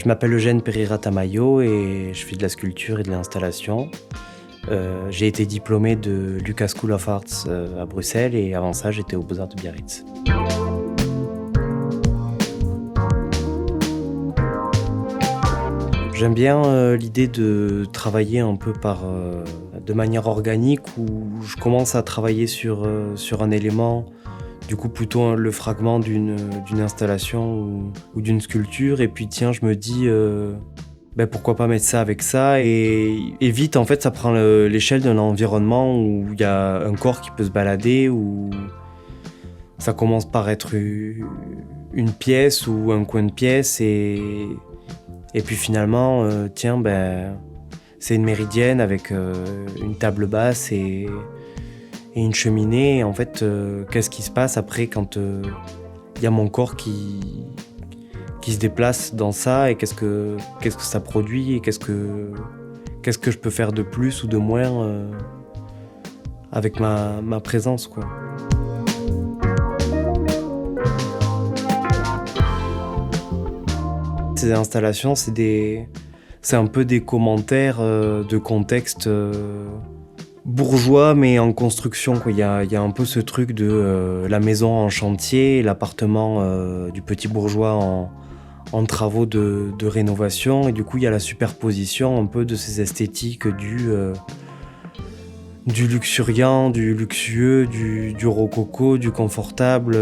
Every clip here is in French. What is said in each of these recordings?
Je m'appelle Eugène Pereira Tamayo et je fais de la sculpture et de l'installation. J'ai été diplômé de Lucas School of Arts à Bruxelles et avant ça j'étais aux Beaux-Arts de Biarritz. J'aime bien l'idée de travailler un peu de manière organique où je commence à travailler sur un élément, du coup plutôt le fragment d'une installation ou d'une sculpture et puis tiens je me dis pourquoi pas mettre ça avec ça et vite en fait ça prend l'échelle d'un environnement où il y a un corps qui peut se balader, où ça commence par être une pièce ou un coin de pièce et puis finalement c'est une méridienne avec une table basse et une cheminée. Et en fait qu'est-ce qui se passe après quand il y a mon corps qui se déplace dans ça et qu'est-ce que ça produit et qu'est-ce que je peux faire de plus ou de moins avec ma présence, quoi. Ces installations, c'est un peu des commentaires de contexte bourgeois mais en construction, quoi. Il y a un peu ce truc de la maison en chantier, l'appartement du petit bourgeois en travaux de rénovation, et du coup il y a la superposition un peu de ces esthétiques du luxuriant, du luxueux, du rococo, du confortable.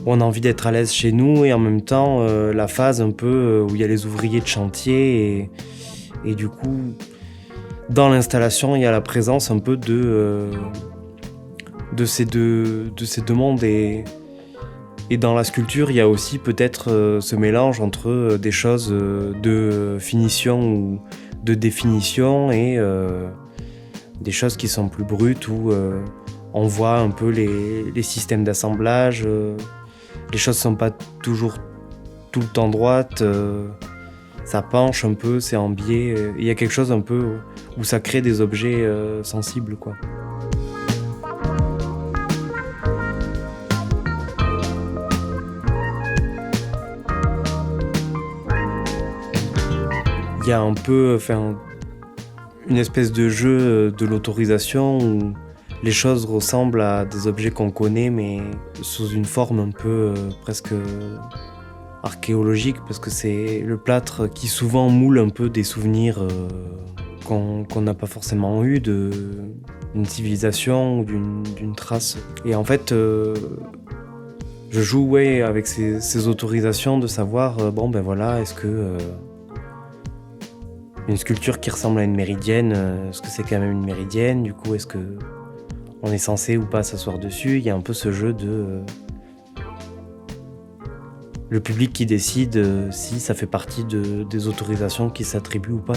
On a envie d'être à l'aise chez nous et en même temps la phase un peu où il y a les ouvriers de chantier et du coup dans l'installation il y a la présence un peu de ces deux mondes et dans la sculpture, il y a aussi peut-être ce mélange entre des choses de finition ou de définition et des choses qui sont plus brutes où on voit un peu les systèmes d'assemblage. Les choses ne sont pas toujours tout le temps droites. Ça penche un peu, c'est en biais. Il y a quelque chose un peu où ça crée des objets sensibles, quoi. Il y a un peu une espèce de jeu de l'autorisation où les choses ressemblent à des objets qu'on connaît mais sous une forme un peu presque archéologique, parce que c'est le plâtre qui souvent moule un peu des souvenirs qu'on n'a pas forcément eu d'une civilisation ou d'une trace. Et en fait je joue avec ces autorisations de savoir est-ce que une sculpture qui ressemble à une méridienne, est-ce que c'est quand même une méridienne? Du coup, est-ce que on est censé ou pas s'asseoir dessus? Il y a un peu ce jeu de le public qui décide si ça fait partie des autorisations qui s'attribuent ou pas.